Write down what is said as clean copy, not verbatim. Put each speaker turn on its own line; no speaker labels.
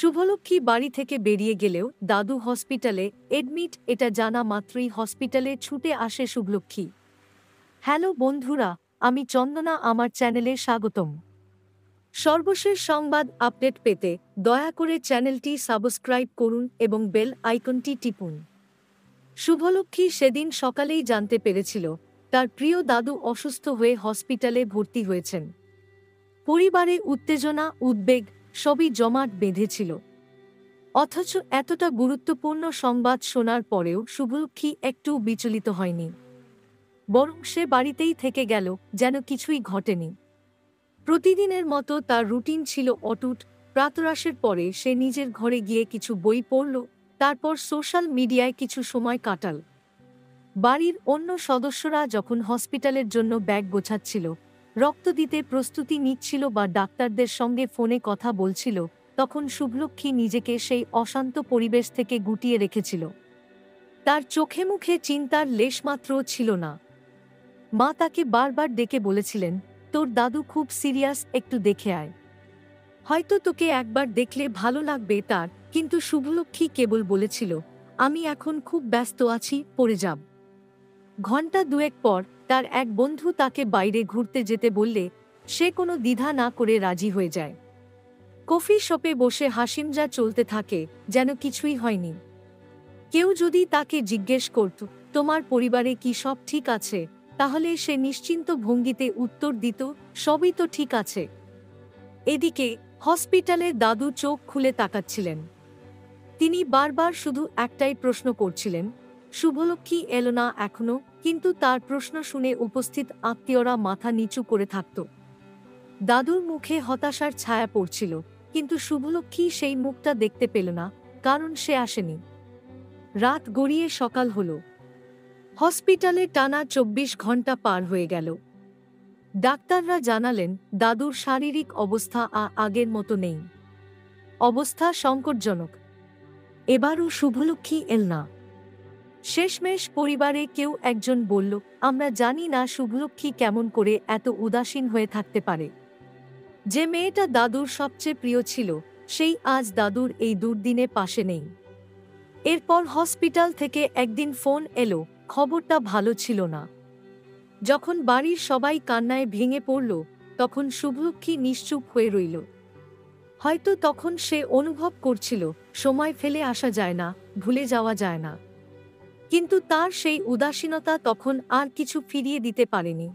শুভলক্ষ্মী বাড়ি থেকে বেরিয়ে গেলেও দাদু হসপিটালে এডমিট এটা জানা মাত্রই হসপিটালে ছুটে আসে শুভলক্ষ্মী। হ্যালো বন্ধুরা, আমি চন্দনা, আমার চ্যানেলে স্বাগতম। সর্বশেষ সংবাদ আপডেট পেতে দয়া করে চ্যানেলটি সাবস্ক্রাইব করুন এবং বেল আইকনটি টিপুন। শুভলক্ষ্মী সেদিন সকালেই জানতে পেরেছিল তার প্রিয় দাদু অসুস্থ হয়ে হসপিটালে ভর্তি হয়েছেন। পরিবারে উত্তেজনা, উদ্বেগ সবই জমাট বেঁধেছিল। অথচ এতটা গুরুত্বপূর্ণ সংবাদ শোনার পরেও শুভলক্ষ্মী একটু বিচলিত হয়নি, বরং সে বাড়িতেই থেকে গেল যেন কিছুই ঘটেনি। প্রতিদিনের মতো তার রুটিন ছিল অটুট। প্রাতরাশের পরে সে নিজের ঘরে গিয়ে কিছু বই পড়ল, তারপর সোশ্যাল মিডিয়ায় কিছু সময় কাটাল। বাড়ির অন্য সদস্যরা যখন হসপিটালের জন্য ব্যাগ গোছাচ্ছিল, রক্ত দিতে প্রস্তুতি নিচ্ছিল বা ডাক্তারদের সঙ্গে ফোনে কথা বলছিল, তখন শুভলক্ষ্মী নিজেকে সেই অশান্ত পরিবেশ থেকে গুটিয়ে রেখেছিল। তার চোখে মুখে চিন্তার লেশমাত্রও ছিল না। মা তাকে বারবার ডেকে বলেছিলেন, তোর দাদু খুব সিরিয়াস, একটু দেখে আয়, হয়তো তোকে একবার দেখলে ভালো লাগবে তার। কিন্তু শুভলক্ষ্মী কেবল বলেছিল, আমি এখন খুব ব্যস্ত আছি, পড়ে যাব। ঘণ্টা দুয়েক পর তার এক বন্ধু তাকে বাইরে ঘুরতে যেতে বললে সে কোনো দ্বিধা না করে রাজি হয়ে যায়। কফি শপে বসে হাসিমজা চলতে থাকে, যেন কিছুই হয়নি। কেউ যদি তাকে জিজ্ঞেস করত, তোমার পরিবারে কি সব ঠিক আছে, তাহলে সে নিশ্চিন্ত ভঙ্গিতে উত্তর দিত, সবই তো ঠিক আছে। এদিকে হসপিটালে দাদু চোখ খুলে তাকাচ্ছিলেন। তিনি বারবার শুধু একটাই প্রশ্ন করছিলেন, শুভলক্ষ্মী এলো না এখনো? কিন্তু তার প্রশ্ন শুনে উপস্থিত আত্মীয়রা মাথা নিচু করে থাকত। দাদুর মুখে হতাশার ছায়া পড়ছিল, কিন্তু শুভলক্ষ্মী সেই মুখটা দেখতে পেল না, কারণ সে আসেনি। রাত গড়িয়ে সকাল হল। হসপিটালে টানা ২৪ ঘণ্টা পার হয়ে গেল। ডাক্তাররা জানালেন দাদুর শারীরিক অবস্থা আগের মতো নেই, অবস্থা সংকটজনক। এবারও শুভলক্ষ্মী এল না। শেষমেশ পরিবারে কেউ একজন বলল, আমরা জানি না শুভলক্ষ্মী কেমন করে এত উদাসীন হয়ে থাকতে পারে। যে মেয়েটা দাদুর সবচেয়ে প্রিয় ছিল, সেই আজ দাদুর এই দুর্দিনে পাশে নেই। এরপর হসপিটাল থেকে একদিন ফোন এলো, খবরটা ভালো ছিল না। যখন বাড়ির সবাই কান্নায় ভেঙে পড়ল, তখন শুভলক্ষ্মী নিশ্চুপ হয়ে রইল। হয়তো তখন সে অনুভব করছিল, সময় ফেলে আসা যায় না, ভুলে যাওয়া যায় না। কিন্তু তার সেই উদাসীনতা তখন আর কিছু ফিরিয়ে দিতে পারেনি।